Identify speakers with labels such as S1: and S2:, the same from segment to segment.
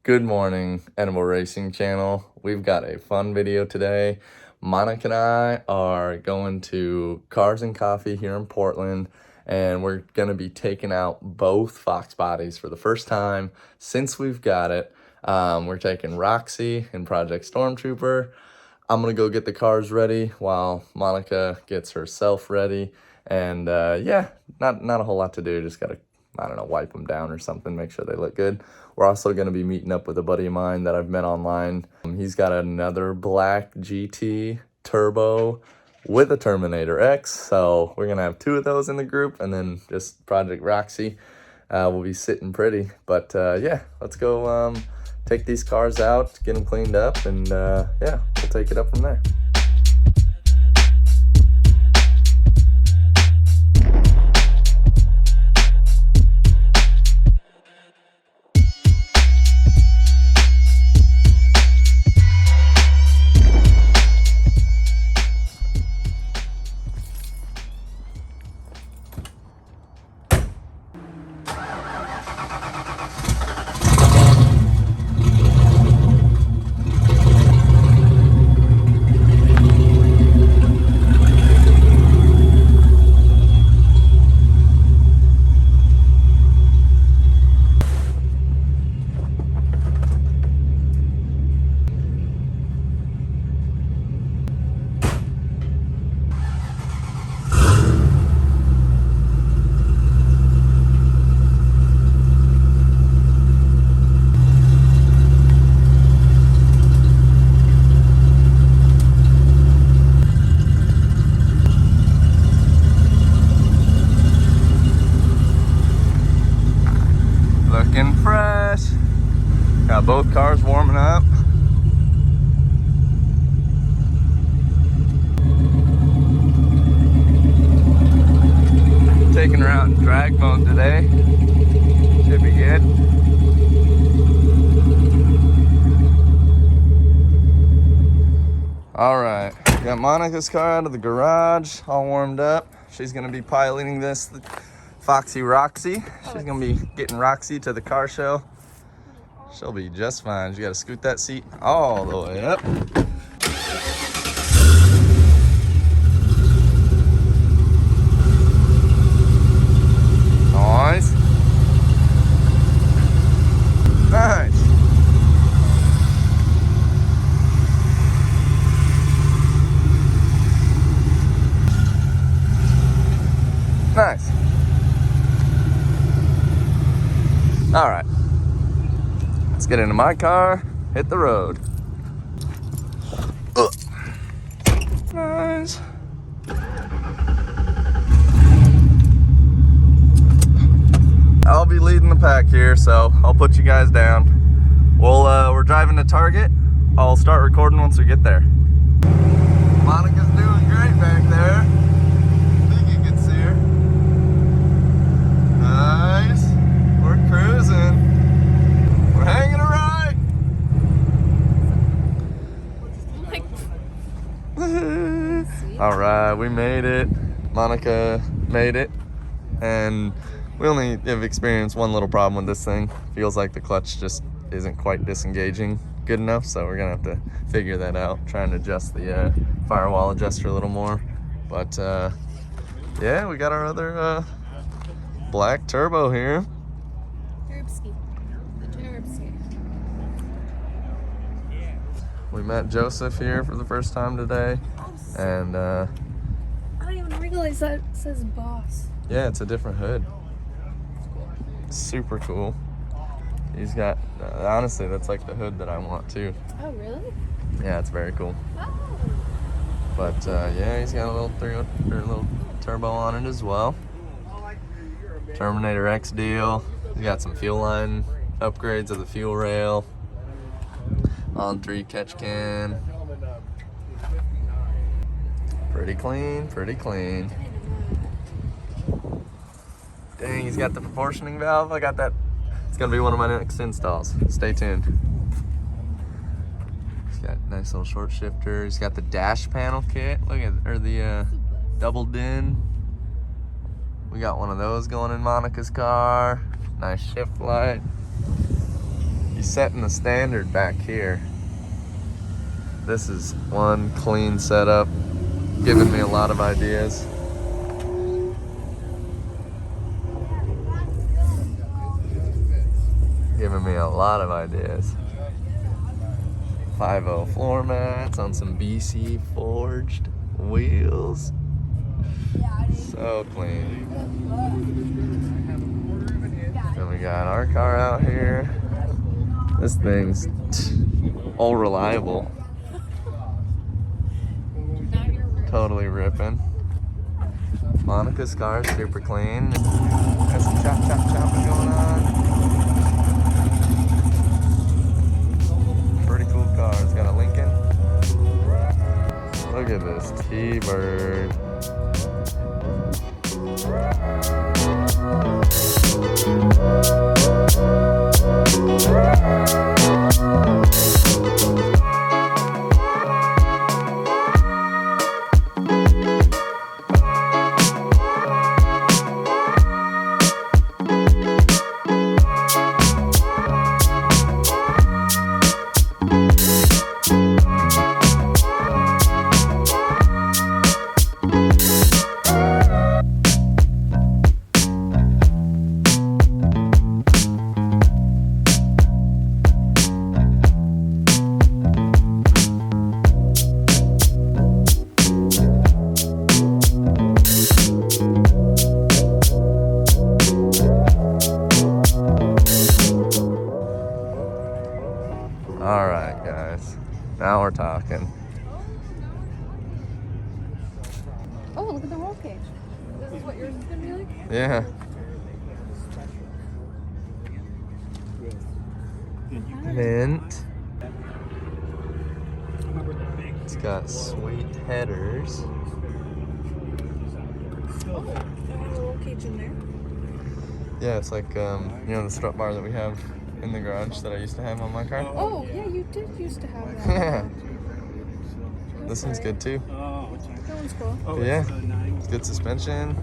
S1: Good morning, Enebo Racing Channel. We've got a fun video today. Monica and I are going to Cars and Coffee here in Portland, and we're going to be taking out both Foxbodies for the first time since we've got it. We're taking Roxy and Project Stormtrooper. I'm going to go get the cars ready while Monica gets herself ready. And yeah, not a whole lot to do. Just got to, I don't know, wipe them down or something, make sure they look good. We're also going to be meeting up with a buddy of mine that I've met online. He's got another black GT turbo with a Terminator X. So we're going to have two of those in the group, and then just Project Roxy will be sitting pretty. But yeah, let's go take these cars out, get them cleaned up, and yeah, we'll take it up from there. Looking fresh. Got both cars warming up. Taking her out in drag mode today. Should be good. All right, got Monica's car out of the garage, all warmed up. She's gonna be piloting this Foxy Roxy. She's gonna be getting Roxy to the car show. She'll be just fine. You gotta scoot that seat all the way up. Nice. Nice. Nice. All right, let's get into my car, hit the road. Ugh. Nice. I'll be leading the pack here, so I'll put you guys down. We're driving to Target. I'll start recording once we get there. Monica's doing great back there. I think you can see her. Nice. We're cruising. We're hanging a right. All right, we made it. Monica made it, and we only have experienced one little problem with this thing. Feels like the clutch just isn't quite disengaging good enough, so we're gonna have to figure that out. Try and adjust the firewall adjuster a little more. But yeah, we got our other black turbo here. We met Joseph here for the first time today, and
S2: I don't even realize that says boss.
S1: yeah, it's a different hood. Super cool. He's got, honestly, that's like the hood that I want too.
S2: Oh, really?
S1: Yeah, it's very cool.
S2: Oh.
S1: But yeah, he's got a little turbo on it as well. Terminator X deal. He's got some fuel line upgrades of the fuel rail. On 3 catch can. Pretty clean, pretty clean. Dang, he's got the proportioning valve. I got that. It's gonna be one of my next installs. Stay tuned. He's got a nice little short shifter. He's got the dash panel kit. Look at, or the double din. We got one of those going in Monica's car. Nice shift light. setting the standard back here. This is one clean setup, giving me a lot of ideas. Giving me a lot of ideas. 5.0 floor mats on some BC forged wheels. So clean. Then we got our car out here. This thing's all reliable. Totally ripping. Monica's car is super clean. Got some chopping going on. Pretty cool car. It's got a Lincoln. Look at this T-Bird. All right, guys. Now we're talking.
S2: Oh, look at the roll cage. This is what yours is gonna be like?
S1: Yeah. Mint. It's got sweet headers.
S2: Oh, got a roll cage in there.
S1: Yeah, it's like you know, the strut bar that we have in the garage that I used to have on my car.
S2: Oh, yeah, you did used to have that.
S1: Yeah. This one's good too.
S2: That one's cool.
S1: Yeah. It's good suspension.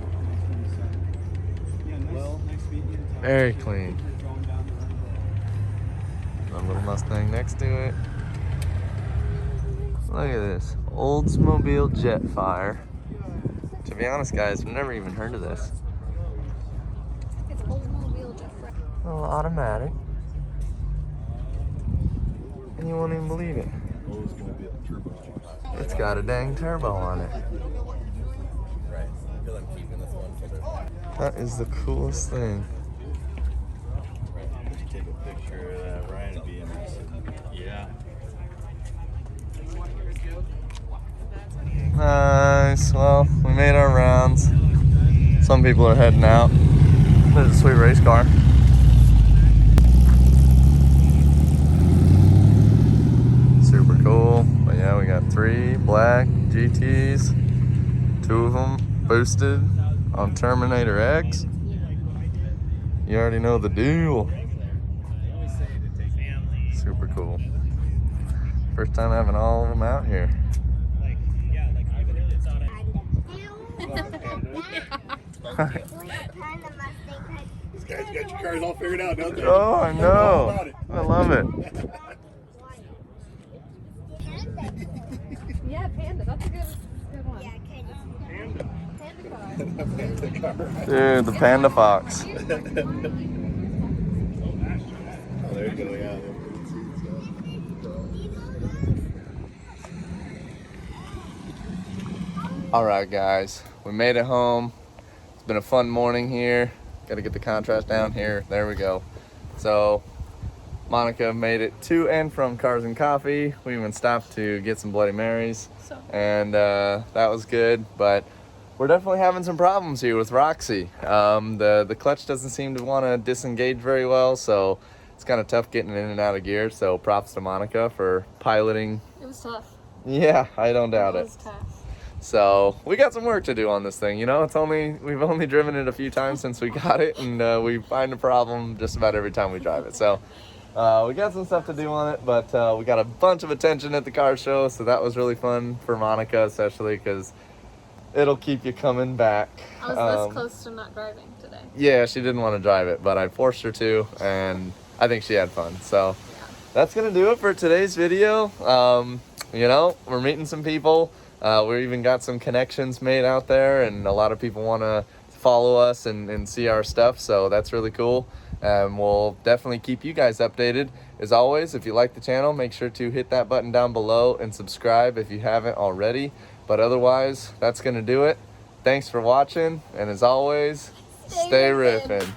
S1: Very clean. A little Mustang next to it. Look at this. Oldsmobile Jetfire. To be honest, guys, I've never even heard of this.
S2: It's Oldsmobile Jetfire.
S1: A little automatic. And you won't even believe it. It's got a dang turbo on it. That is the coolest thing.
S3: Take a picture of that. Ryan would be interested. Yeah.
S1: Nice. Well, we made our rounds. Some people are heading out. There's a sweet race car. Super cool. But yeah, we got 3 black GTs. 2 of them boosted on Terminator X. You already know the deal. Super cool. First time having all of them out here.
S3: These guys got your cars all figured out, don't they?
S1: Oh, I know. I love it.
S2: Yeah, Panda. That's a good one.
S4: Yeah,
S2: Panda car.
S1: Dude, the Panda Fox.
S3: Oh, there you go, yeah.
S1: All right, guys, we made it home. It's been a fun morning here. Got to get the contrast down here. There we go. So Monica made it to and from Cars and Coffee. We even stopped to get some Bloody Marys, and that was good. But we're definitely having some problems here with Roxy. The clutch doesn't seem to want to disengage very well, so it's kind of tough getting in and out of gear. So props to Monica for piloting.
S2: It was tough.
S1: Yeah, I don't doubt it.
S2: was tough.
S1: So we got some work to do on this thing. You know, we've only driven it a few times since we got it, and we find a problem just about every time we drive it. So we got some stuff to do on it, but we got a bunch of attention at the car show, so that was really fun for Monica, especially because it'll keep you coming back.
S2: I was this close to not driving today.
S1: Yeah, she didn't want to drive it, but I forced her to, and I think she had fun. So that's gonna do it for today's video. You know, we're meeting some people. We even got some connections made out there, and a lot of people want to follow us and see our stuff, so that's really cool. We'll definitely keep you guys updated. As always, if you like the channel, make sure to hit that button down below and subscribe if you haven't already. But otherwise, that's gonna do it. Thanks for watching, and as always, stay riffin'.